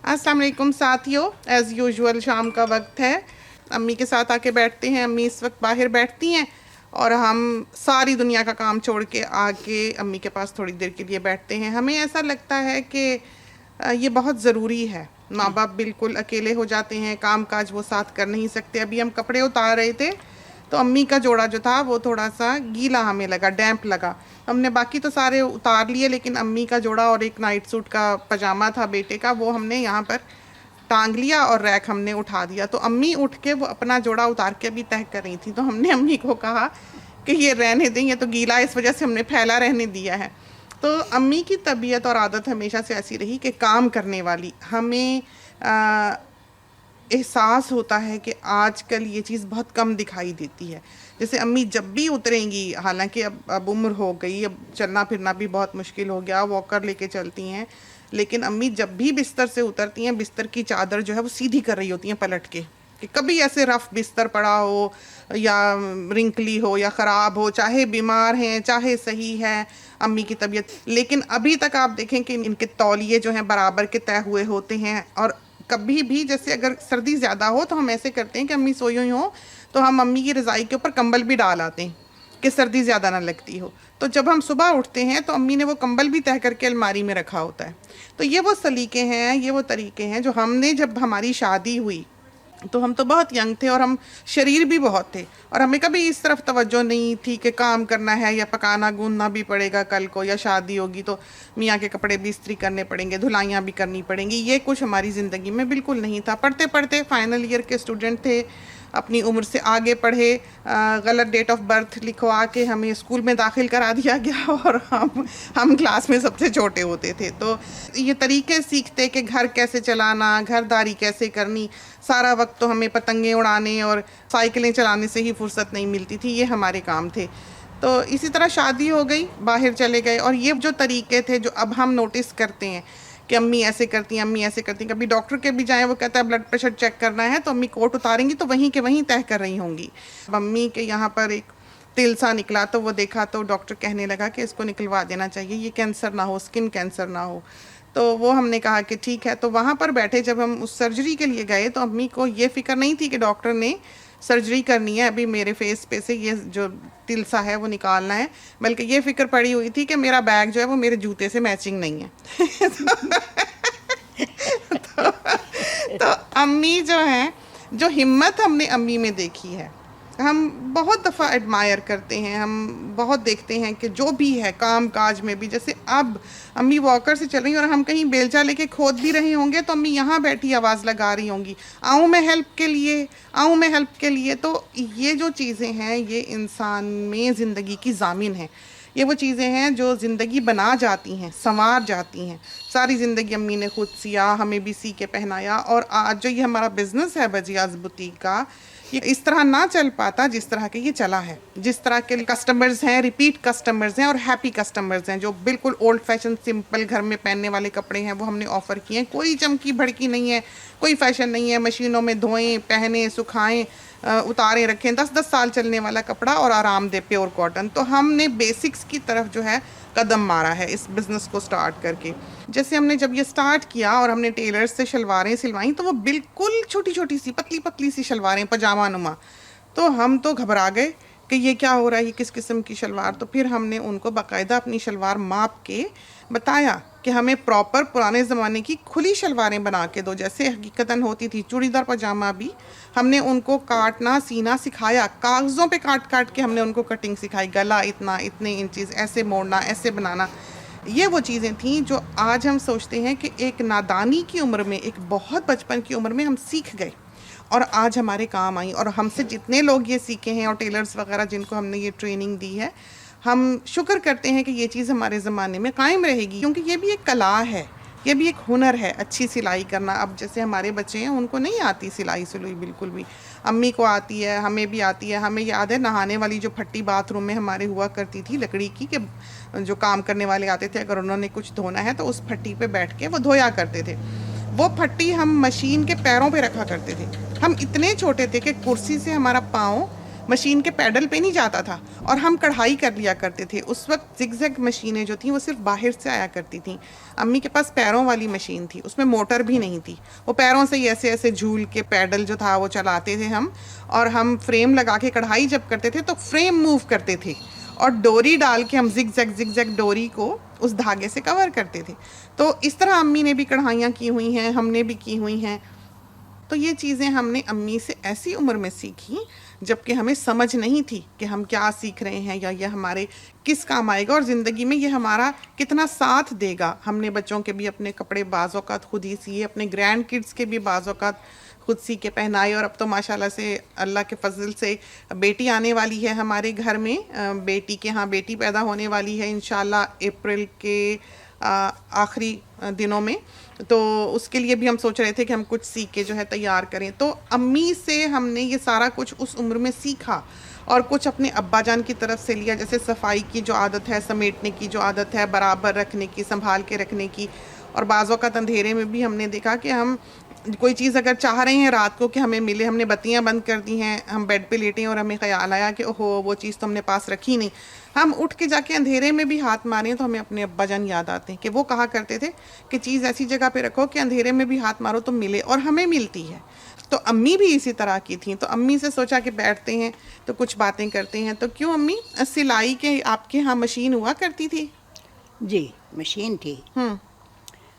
अस्सलाम वालेकुम साथियों, एज़ यूजुअल शाम का वक्त है। अम्मी के साथ आके बैठते हैं। अम्मी इस वक्त बाहर बैठती हैं और हम सारी दुनिया का काम छोड़ के आके अम्मी के पास थोड़ी देर के लिए बैठते हैं। हमें ऐसा लगता है कि ये बहुत ज़रूरी है। माँ बाप बिल्कुल अकेले हो जाते हैं, काम काज वो साथ कर नहीं सकते। अभी हम कपड़े उतार रहे थे तो अम्मी का जोड़ा जो था वो थोड़ा सा गीला हमें लगा, डैम्प लगा। हमने बाकी तो सारे उतार लिए, लेकिन अम्मी का जोड़ा और एक नाइट सूट का पजामा था बेटे का, वो हमने यहाँ पर टांग लिया और रैक हमने उठा दिया। तो अम्मी उठ के वो अपना जोड़ा उतार के अभी तय कर रही थी, तो हमने अम्मी को कहा कि ये रहने दें, ये तो गीला है, इस वजह से हमने फैला रहने दिया है। तो अम्मी की तबीयत और आदत हमेशा से ऐसी रही कि काम करने वाली। हमें एहसास होता है कि आजकल ये चीज़ बहुत कम दिखाई देती है। जैसे अम्मी जब भी उतरेंगी, हालांकि अब उम्र हो गई, अब चलना फिरना भी बहुत मुश्किल हो गया, वॉकर लेके चलती हैं, लेकिन अम्मी जब भी बिस्तर से उतरती हैं, बिस्तर की चादर जो है वो सीधी कर रही होती हैं पलट के, कि कभी ऐसे रफ बिस्तर पड़ा हो या रिंकली हो या ख़राब हो, चाहे बीमार हैं चाहे सही है अम्मी की तबीयत, लेकिन अभी तक आप देखें कि इनके तौलिए जो हैं बराबर के तय हुए होते हैं। और कभी भी जैसे अगर सर्दी ज़्यादा हो तो हम ऐसे करते हैं कि अम्मी सोई हुई हो तो हम अम्मी की रज़ाई के ऊपर कंबल भी डाल आते हैं कि सर्दी ज़्यादा ना लगती हो। तो जब हम सुबह उठते हैं तो अम्मी ने वो कंबल भी तह करके अलमारी में रखा होता है। तो ये वो सलीके हैं, ये वो तरीके हैं जो हमने, जब हमारी शादी हुई तो हम तो बहुत यंग थे और हम शरीर भी बहुत थे, और हमें कभी इस तरफ तवज्जो नहीं थी कि काम करना है या पकाना गूंदना भी पड़ेगा कल को, या शादी होगी तो मियाँ के कपड़े भी इस्त्री करने पड़ेंगे, धुलाइयाँ भी करनी पड़ेंगी। ये कुछ हमारी ज़िंदगी में बिल्कुल नहीं था। पढ़ते पढ़ते फाइनल ईयर के स्टूडेंट थे, अपनी उम्र से आगे पढ़े, गलत डेट ऑफ बर्थ लिखवा के हमें स्कूल में दाखिल करा दिया गया और हम क्लास में सबसे छोटे होते थे। तो ये तरीके सीखते कि घर कैसे चलाना, घरदारी कैसे करनी, सारा वक्त तो हमें पतंगे उड़ाने और साइकिलें चलाने से ही फुर्सत नहीं मिलती थी, ये हमारे काम थे। तो इसी तरह शादी हो गई, बाहर चले गए, और ये जो तरीके थे जो अब हम नोटिस करते हैं कि अम्मी ऐसे करती हैं, अम्मी ऐसे करती हैं। कभी डॉक्टर के भी जाएं, वो कहता है ब्लड प्रेशर चेक करना है, तो अम्मी कोट उतारेंगी तो वहीं के वहीं तय कर रही होंगी। अम्मी के यहाँ पर एक तिल सा निकला तो वो देखा तो डॉक्टर कहने लगा कि इसको निकलवा देना चाहिए, ये कैंसर ना हो, स्किन कैंसर ना हो। तो वो हमने कहा कि ठीक है। तो वहाँ पर बैठे जब हम उस सर्जरी के लिए गए तो अम्मी को ये फ़िक्र नहीं थी कि डॉक्टर ने सर्जरी करनी है, अभी मेरे फेस पे से ये जो तिलसा है वो निकालना है, बल्कि ये फ़िक्र पड़ी हुई थी कि मेरा बैग जो है वो मेरे जूते से मैचिंग नहीं है। तो, तो अम्मी जो हैं, जो हिम्मत हमने अम्मी में देखी है, हम बहुत दफ़ा एडमायर करते हैं। हम बहुत देखते हैं कि जो भी है काम काज में भी, जैसे अब अम्मी वॉकर से चल रही हैं और हम कहीं बेलचा लेके खोद भी रहे होंगे तो अम्मी यहाँ बैठी आवाज़ लगा रही होंगी, आऊँ मैं हेल्प के लिए, आऊँ मैं हेल्प के लिए। तो ये जो चीज़ें हैं ये इंसान में ज़िंदगी की ज़ामिन है। ये वो चीज़ें हैं जो ज़िंदगी बना जाती हैं, संवार जाती हैं। सारी ज़िंदगी अम्मी ने खुद सिया, हमें भी सी के पहनाया, और आज जो ये हमारा बिज़नेस है बजियाज़ बुटीक का, ये इस तरह ना चल पाता जिस तरह के ये चला है। जिस तरह के कस्टमर्स हैं, रिपीट कस्टमर्स हैं और हैप्पी कस्टमर्स हैं, जो बिल्कुल ओल्ड फैशन सिंपल घर में पहनने वाले कपड़े हैं वो हमने ऑफ़र किए हैं। कोई चमकी भड़की नहीं है, कोई फैशन नहीं है, मशीनों में धोएं, पहने, सुखाएं, उतारें, रखें, 10-10 साल चलने वाला कपड़ा और आरामदेह प्योर कॉटन। तो हमने बेसिक्स की तरफ जो है कदम मारा है इस बिज़नेस को स्टार्ट करके। जैसे हमने जब ये स्टार्ट किया और हमने टेलर्स से शलवारें सिलवाई तो वो बिल्कुल छोटी छोटी सी पतली पतली सी शलवारें, पजामा नुमा। तो हम तो घबरा गए कि ये क्या हो रहा है, ये किस किस्म की शलवार। तो फिर हमने उनको बाकायदा अपनी शलवार माप के बताया कि हमें प्रॉपर पुराने ज़माने की खुली शलवारें बना के दो, जैसे हकीकतन होती थी। चूड़ीदार पजामा भी हमने उनको काटना सीना सिखाया, कागज़ों पे काट काट के हमने उनको कटिंग सिखाई, गला इतना, इतने इंचेस, ऐसे मोड़ना, ऐसे बनाना। ये वो चीज़ें थीं जो आज हम सोचते हैं कि एक नादानी की उम्र में, एक बहुत बचपन की उम्र में हम सीख गए और आज हमारे काम आई। और हमसे जितने लोग ये सीखे हैं और टेलर्स वगैरह जिनको हमने ये ट्रेनिंग दी है, हम शुक्र करते हैं कि ये चीज़ हमारे ज़माने में कायम रहेगी, क्योंकि ये भी एक कला है, ये भी एक हुनर है, अच्छी सिलाई करना। अब जैसे हमारे बच्चे हैं उनको नहीं आती सिलाई सिलुई बिल्कुल भी, अम्मी को आती है, हमें भी आती है। हमें याद है नहाने वाली जो फट्टी बाथरूम में हमारे हुआ करती थी लकड़ी की, कि जो काम करने वाले आते थे अगर उन्होंने कुछ धोना है तो उस फट्टी पे बैठ के वो धोया करते थे। वो फट्टी हम मशीन के पैरों पे रखा करते थे। हम इतने छोटे थे कि कुर्सी से हमारा पाँव मशीन के पैडल पे नहीं जाता था और हम कढ़ाई कर लिया करते थे। उस वक्त जिग-जैग मशीनें जो थी वो सिर्फ बाहर से आया करती थी। अम्मी के पास पैरों वाली मशीन थी, उसमें मोटर भी नहीं थी, वो पैरों से ही ऐसे ऐसे झूल के पैडल जो था वो चलाते थे हम, और हम फ्रेम लगा के कढ़ाई जब करते थे तो फ्रेम मूव करते थे और डोरी डाल के हम जिग-जैग डोरी को उस धागे से कवर करते थे। तो इस तरह अम्मी ने भी कढ़ाइयाँ की हुई हैं, हमने भी की हुई हैं। तो ये चीज़ें हमने अम्मी से ऐसी उम्र में सीखी जबकि हमें समझ नहीं थी कि हम क्या सीख रहे हैं या ये हमारे किस काम आएगा और ज़िंदगी में ये हमारा कितना साथ देगा। हमने बच्चों के भी अपने कपड़े बाज़ औक़ात खुद ही सिए, अपने ग्रैंड किड्स के भी बाज़ औक़ात खुद सी के पहनाए, और अब तो माशाल्लाह से अल्लाह के फजल से बेटी आने वाली है हमारे घर में। बेटी के यहाँ बेटी पैदा होने वाली है इंशाल्लाह अप्रैल के आखिरी दिनों में। तो उसके लिए भी हम सोच रहे थे कि हम कुछ सीख के जो है तैयार करें। तो अम्मी से हमने ये सारा कुछ उस उम्र में सीखा और कुछ अपने अब्बा जान की तरफ से लिया, जैसे सफाई की जो आदत है, समेटने की जो आदत है, बराबर रखने की, संभाल के रखने की। और बाज़ औक़ात अंधेरे में भी हमने देखा कि हम कोई चीज़ अगर चाह रहे हैं रात को कि हमें मिले, हमने बत्तियां बंद कर दी हैं, हम बेड पे लेटे हैं और हमें ख्याल आया कि ओहो वो चीज़ तो हमने पास रखी नहीं, हम उठ के जाके अंधेरे में भी हाथ मारें तो हमें अपने अब्बा जान याद आते हैं कि वो कहा करते थे कि चीज़ ऐसी जगह पे रखो कि अंधेरे में भी हाथ मारो तो मिले, और हमें मिलती है। तो अम्मी भी इसी तरह की थी। तो अम्मी से सोचा कि बैठते हैं तो कुछ बातें करते हैं। तो क्यों अम्मी, सिलाई के आपके यहाँ मशीन हुआ करती थी? जी, मशीन थी।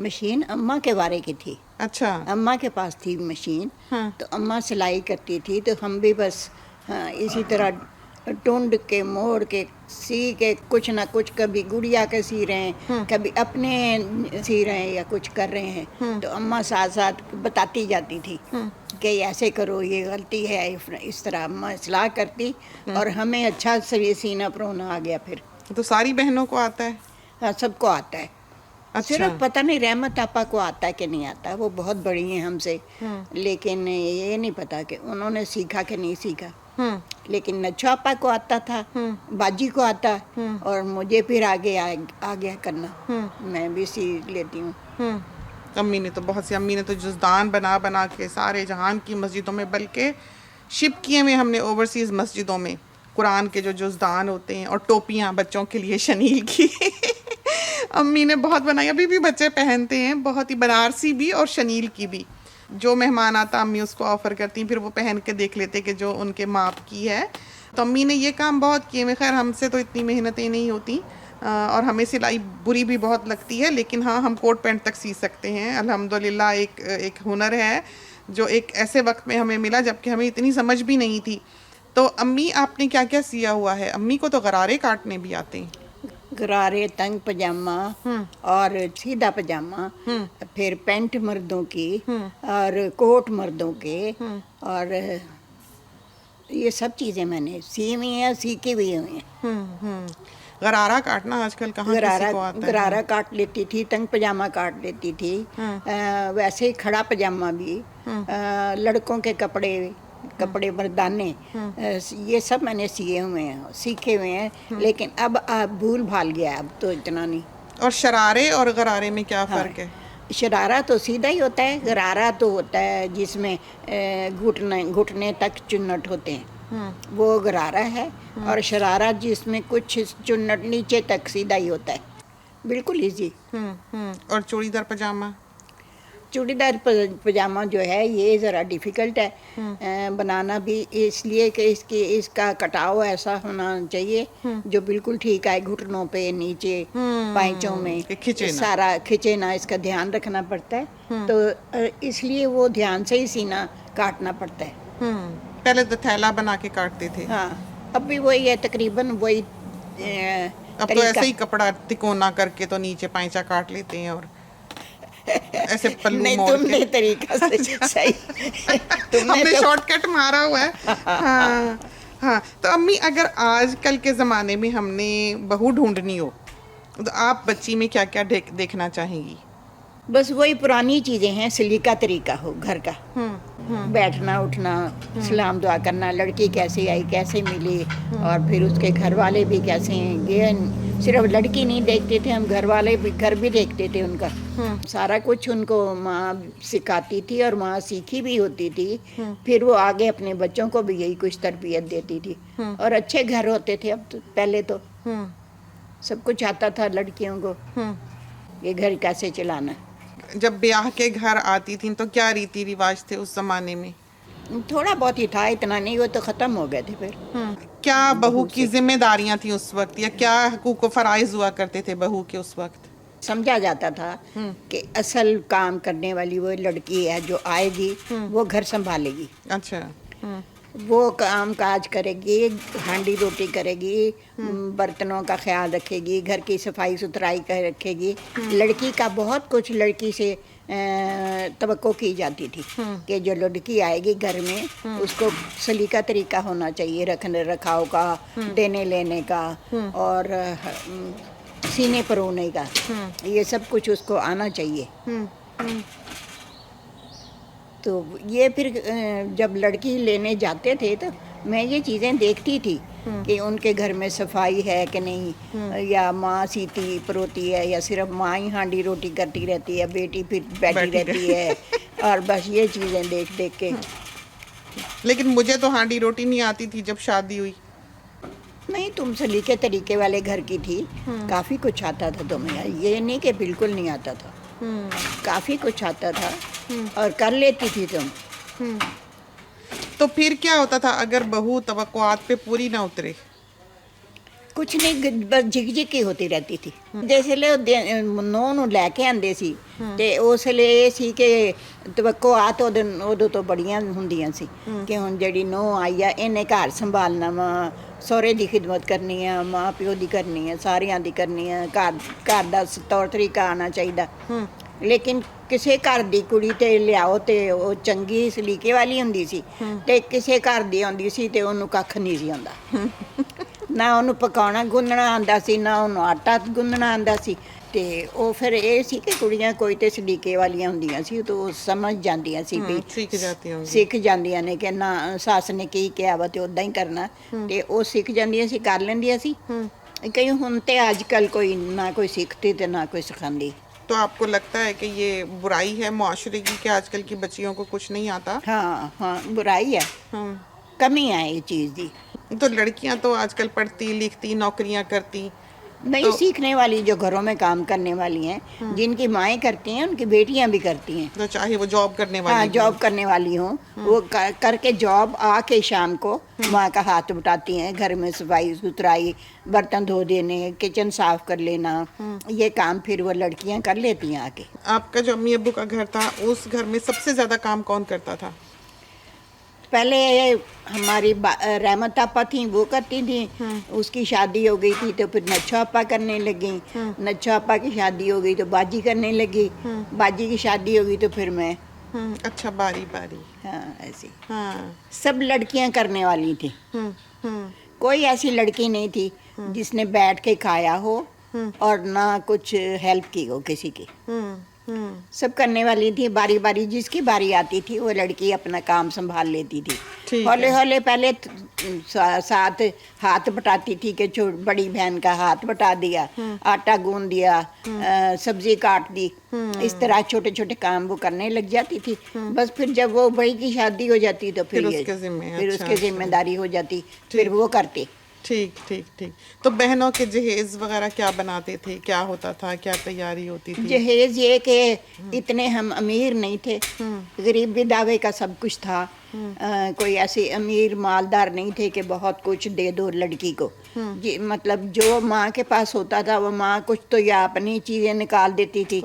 मशीन अम्मा के बारे की थी। अच्छा। अम्मा के पास थी मशीन। हाँ। तो अम्मा सिलाई करती थी तो हम भी बस इसी तरह टूंड के मोड़ के सी के कुछ ना कुछ, कभी गुड़िया के सी रहे हैं, कभी अपने सी रहे हैं या कुछ कर रहे हैं। तो अम्मा साथ साथ बताती जाती थी कि ऐसे करो, ये गलती है, इस तरह अम्मा सलाह करती और हमें अच्छा से सीना परोना आ गया। फिर तो सारी बहनों को आता है? हाँ, सबको आता है। अच्छा। सिर्फ पता नहीं रहमत आपा को आता है कि नहीं आता, वो बहुत बड़ी हैं हमसे, लेकिन ये नहीं पता कि उन्होंने सीखा कि नहीं सीखा। लेकिन नच्छा आपा को आता था, बाजी को आता, और मुझे फिर आगे आ गया करना, मैं भी सीख लेती हूँ। अम्मी ने तो बहुत सी, अम्मी ने तो जुज़दान बना बना के सारे जहान की मस्जिदों में, बल्कि शिप किए हुए हमने ओवरसीज़ मस्जिदों में कुरान के जो जुज़दान होते हैं, और टोपियाँ बच्चों के लिए शनील की अम्मी ने बहुत बनाई, अभी भी बच्चे पहनते हैं, बहुत ही बनारसी भी और शनील की भी। जो मेहमान आता अम्मी उसको ऑफ़र करती, फिर वो पहन के देख लेते कि जो उनके माप की है। तो अम्मी ने ये काम बहुत किए। खैर हमसे तो इतनी मेहनतें नहीं होती और हमें सिलाई बुरी भी बहुत लगती है, लेकिन हाँ, हम कोट पैंट तक सी सकते हैं अल्हम्दुलिल्लाह। एक हुनर है जो एक ऐसे वक्त में हमें मिला जबकि हमें इतनी समझ भी नहीं थी। तो अम्मी आपने क्या क्या सिया हुआ है? अम्मी को तो गरारे काटने भी आते हैं। गरारे, तंग पजामा और सीधा पजामा, फिर पैंट मर्दों की और कोट मर्दों के, और ये सब चीज़ें मैंने सी हुई हैं, सीखी हुई हैं। गरारा काटना आजकल कहाँ किसी को आता है? गरारा काट लेती थी, तंग पजामा काट लेती थी, वैसे ही खड़ा पजामा भी, लड़कों के कपड़े मर्दाने, ये सब मैंने सिए हुए हैं, सीखे हुए हैं। लेकिन अब भूल भाल गया, अब तो इतना नहीं। और शरारे और गरारे में क्या फ़र्क है? शरारा तो सीधा ही होता है, गरारा तो होता है जिसमें घुटने तक चुन्नट होते हैं, वो गरारा है। और शरारा जिसमें कुछ चुन्नट नीचे तक सीधा ही होता है, बिल्कुल इजी। और चूड़ीदार पजामा? चूड़ीदार पजामा जो है ये ज़रा डिफ़िकल्ट है बनाना भी, इसलिए कि इसका कटाव ऐसा होना चाहिए जो बिल्कुल ठीक आए, घुटनों पे, नीचे पांचों में सारा खिंचे ना, इसका ध्यान रखना पड़ता है। तो इसलिए वो ध्यान से ही सीना काटना पड़ता है। पहले तो थैला बना के काटते थे। हाँ, अब भी वही है, तकरीबन वही। अब तो ऐसे ही कपड़ा तिकोना करके तो नीचे पांचा काट लेते हैं और ऐसे पल्लू नहीं, मोड़ तुमने के। तरीका से सही तुमने हमने तो शॉर्टकट मारा हुआ है। हाँ हाँ। तो अम्मी, अगर आजकल के ज़माने में हमने बहू ढूंढनी हो तो आप बच्ची में क्या क्या देखना चाहेंगी? बस वही पुरानी चीज़ें हैं, सलीका तरीका हो घर का, बैठना उठना, सलाम दुआ करना, लड़की कैसे आई, कैसे मिली, और फिर उसके घर वाले भी कैसे हैं। ये सिर्फ लड़की नहीं देखते थे हम, घर वाले भी, घर भी देखते थे उनका। सारा कुछ उनको माँ सिखाती थी और माँ सीखी भी होती थी। फिर वो आगे अपने बच्चों को भी यही कुछ तरबियत देती थी। और अच्छे घर होते थे। अब तो पहले तो सब कुछ आता था लड़कियों को, ये घर कैसे चलाना। जब ब्याह के घर आती थी तो क्या रीति रिवाज थे उस जमाने में? थोड़ा बहुत ही था, इतना नहीं, वो तो ख़त्म हो गए थे फिर। क्या बहू की जिम्मेदारियां थी उस वक्त, या क्या हुकूक व फराइज हुआ करते थे बहू के उस वक्त? समझा जाता था कि असल काम करने वाली वो लड़की है, जो आएगी वो घर संभालेगी। अच्छा। वो काम काज करेगी, हांडी रोटी करेगी, बर्तनों का ख्याल रखेगी, घर की सफाई सुथराई कर रखेगी। लड़की का बहुत कुछ लड़की से तवक्को की जाती थी कि जो लड़की आएगी घर में उसको सलीका तरीका होना चाहिए, रखने रखाव का, देने लेने का और सीने परोने का, ये सब कुछ उसको आना चाहिए। तो ये फिर जब लड़की लेने जाते थे तो मैं ये चीज़ें देखती थी कि उनके घर में सफाई है कि नहीं, या माँ सीती परोती है, या सिर्फ माँ ही हांडी रोटी करती रहती है, बेटी फिर बैठी रहती है। और बस ये चीज़ें देख देख के। लेकिन मुझे तो हांडी रोटी नहीं आती थी जब शादी हुई। नहीं, तुम सलीके तरीके वाले घर की थी, काफ़ी कुछ आता था तुम्हें, ये नहीं कि बिल्कुल नहीं आता था, काफ़ी कुछ आता था और कर लेती थी तुम। तो फिर क्या होता था अगर बहू तवक्कुआत पे पूरी ना उतरे? कुछ नहीं, बस झिकझिकी होती रहती थी। जैसे नौ ਨੂੰ ਲੈ ਕੇ ਆਂਦੇ ਸੀ ਤੇ ਉਸ ਵੇਲੇ ਇਹ ਸੀ ਕਿ ਤਵੱਕੁਆਤ ਉਦੋਂ ਤੋਂ ਬੜੀਆਂ ਹੁੰਦੀਆਂ ਸੀ ਕਿ ਹੁਣ ਜਿਹੜੀ ਨੌ ਆਈ ਆ ਇਹਨੇ ਘਰ ਸੰਭਾਲਣਾ ਵਾ, ਸਹੁਰੇ ਦੀ ਖਿਦਮਤ ਕਰਨੀ ਆ, ਮਾਂ ਪਿਓ ਦੀ ਕਰਨੀ ਆ, ਸਾਰਿਆਂ ਦੀ ਕਰਨੀ ਆ, ਘਰ ਦਾ ਤੌਰ ਤਰੀਕਾ ਆਉਣਾ ਚਾਹੀਦਾ। ਲੇਕਿਨ ਕਿਸੇ ਘਰ ਦੀ ਕੁੜੀ ਤੇ ਲਿਆਓ ਤੇ ਉਹ ਚੰਗੀ ਸਲੀਕੇ ਵਾਲੀ ਹੁੰਦੀ ਸੀ, ਤੇ ਕਿਸੇ ਘਰ ਦੀ ਆਉਂਦੀ ਸੀ ਤੇ ਉਹਨੂੰ ਕੱਖ ਨਹੀਂ ਸੀ ਆਉਂਦਾ। ਨਾ ਉਹਨੂੰ ਪਕਾਉਣਾ ਗੁੰਨਣਾ ਆਉਂਦਾ ਸੀ, ਨਾ ਉਹਨੂੰ ਆਟਾ ਗੁੰਨਣਾ ਆਉਂਦਾ ਸੀ। ਤੇ ਉਹ ਫਿਰ ਇਹ ਸੀ ਕਿ ਕੁੜੀਆਂ ਕੋਈ ਤੇ ਸਲੀਕੇ ਵਾਲੀਆਂ ਹੁੰਦੀਆਂ ਸੀ ਤਾਂ ਉਹ ਸਮਝ ਜਾਂਦੀਆਂ ਸੀ ਵੀ ਸਿੱਖ ਜਾਂਦੀਆਂ ਨੇ ਕਿ ਨਾ ਸੱਸ ਨੇ ਕੀ ਕਿਹਾ ਵਾ ਤੇ ਉਦਾਂ ਹੀ ਕਰਨਾ, ਤੇ ਉਹ ਸਿੱਖ ਜਾਂਦੀਆਂ ਸੀ, ਕਰ ਲੈਂਦੀਆਂ ਸੀ। ਕਈ ਹੁਣ ਤੇ ਅੱਜ ਕੱਲ ਕੋਈ ਨਾ ਕੋਈ ਸਿੱਖਦੀ ਤੇ ਨਾ ਕੋਈ सिखाती। तो आपको लगता है कि ये बुराई है मुआशरे की कि आजकल की बच्चियों को कुछ नहीं आता? हाँ हाँ, बुराई है, कमी है ये चीज़ दी। तो लड़कियां तो आजकल पढ़ती लिखती नौकरियां करती, नहीं तो सीखने वाली जो घरों में काम करने वाली हैं, जिनकी माएँ करती हैं उनकी बेटियां भी करती हैं। तो चाहे वो जॉब करने वाली, हाँ, जॉब करने वाली हों, वो करके जॉब आके शाम को माँ का हाथ बटाती हैं, घर में सफाई सुथराई, बर्तन धो देने, किचन साफ कर लेना, ये काम फिर वो लड़कियां कर लेती हैं आके। आपका जो अम्मी अब्बू का घर था उस घर में सबसे ज्यादा काम कौन करता था? पहले हमारी रहमत आपा थी, वो करती थी। उसकी शादी हो गई थी तो फिर नच्छा आपा करने लगी। नच्छा आपा की शादी हो गई तो बाजी करने लगी। बाजी की शादी हो गई तो फिर मैं। अच्छा, बारी बारी। हाँ, ऐसी। हाँ। सब लड़कियां करने वाली थी। कोई ऐसी लड़की नहीं थी जिसने बैठ के खाया हो और ना कुछ हेल्प की हो किसी की। सब करने वाली थी, बारी बारी जिसकी बारी आती थी वो लड़की अपना काम संभाल लेती थी। हौले हौले पहले साथ हाथ बटाती थी कि बड़ी बहन का हाथ बटा दिया, आटा गूंद दिया, सब्जी काट दी, इस तरह छोटे छोटे काम वो करने लग जाती थी। बस फिर जब वो बड़ी की शादी हो जाती तो फिर उसके जिम्मेदारी हो जाती, फिर वो करते। ठीक ठीक ठीक। तो बहनों के जहेज वगैरह क्या बनाते थे, क्या होता था, क्या तैयारी होती थी? जहेज ये कि इतने हम अमीर नहीं थे, गरीब भी दावे का सब कुछ था। कोई ऐसे अमीर मालदार नहीं थे कि बहुत कुछ दे दो लड़की को। मतलब जो माँ के पास होता था वो माँ कुछ तो या अपनी चीज़ें निकाल देती थी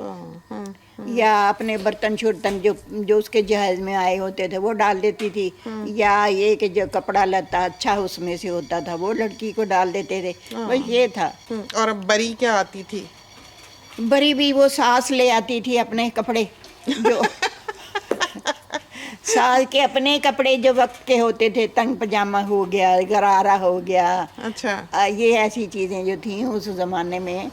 या अपने बर्तन शुर्तन जो उसके जहाज में आए होते थे वो डाल देती थी, या ये कि जो कपड़ा लता अच्छा उसमें से होता था वो लड़की को डाल देते थे। बस ये था। और अब बरी क्या आती थी? बरी भी वो सास ले आती थी अपने कपड़े, जो सास के अपने कपड़े जो वक्त के होते थे, तंग पजामा हो गया, गरारा हो गया। अच्छा। ये ऐसी चीज़ें जो थी उस ज़माने में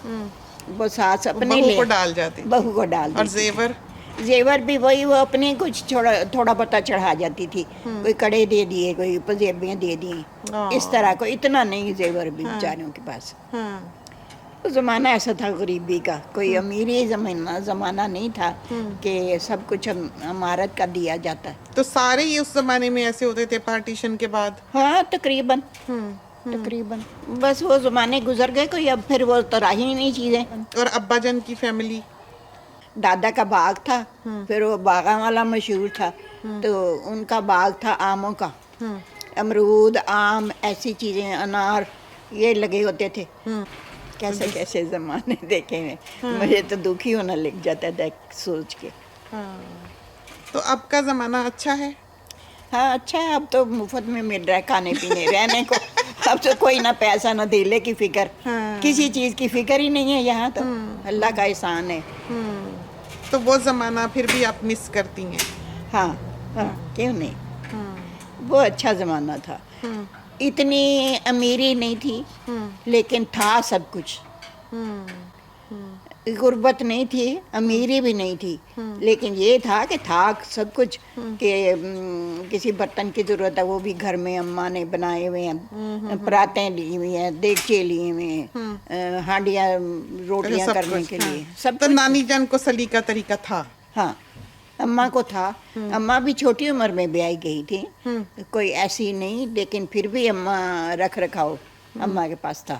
वो सास अपने बहू को डाल जाती, बहू को डाल। और जेवर? जेवर भी वही, वो अपने कुछ थोड़ा बहुत चढ़ा जाती थी। कोई कड़े दे दिए, कोई पजेबियाँ दे दी, इस तरह को। इतना नहीं जेवर भी बेचारियों के पास। उस ज़माना ऐसा था गरीबी का, कोई अमीरी ज़माना नहीं था कि सब कुछ अमारत का दिया जाता। तो सारे ही उस जमाने में ऐसे होते थे पार्टीशन के बाद? हाँ तकरीबन तकरीबन बस वो ज़माने गुजर गए, कोई अब फिर वो तो रही नहीं चीज़ें। और अब्बा जान की फैमिली? दादा का बाग था, फिर वो बागा वाला मशहूर था, तो उनका बाग था आमों का, अमरूद आम ऐसी चीज़ें, अनार ये लगे होते थे। कैसे कैसे ज़माने देखे हैं, मुझे तो दुखी होना लग जाता था सोच के। हाँ, तो अब का ज़माना अच्छा है? हाँ अच्छा है, अब तो मुफ्त में मिल रहा है खाने पीने रहने को। अब तो कोई ना पैसा ना धीले की फिक्र, किसी चीज़ की फिक्र ही नहीं है यहाँ तो, अल्लाह का एहसान है। तो वो ज़माना फिर भी आप मिस करती हैं? हाँ हाँ क्यों नहीं, वो अच्छा ज़माना था। इतनी अमीरी नहीं थी लेकिन था सब कुछ, गुर्बत नहीं थी, अमीरी भी नहीं थी, लेकिन ये था कि था सब कुछ कि किसी बर्तन की ज़रूरत है वो भी घर में अम्मा ने बनाए हुए हैं, परातें ली हुई हैं, देगचे लिए हुए हैं, हांडियाँ रोटियाँ सब करने कुछ, के हाँ। लिए सब तो कुछ। नानी जान को सलीका तरीका था? हाँ अम्मा को था, अम्मा भी छोटी उम्र में ब्याही गई थी, कोई ऐसी नहीं, लेकिन फिर भी अम्मा रख रखाव अम्मा के पास था।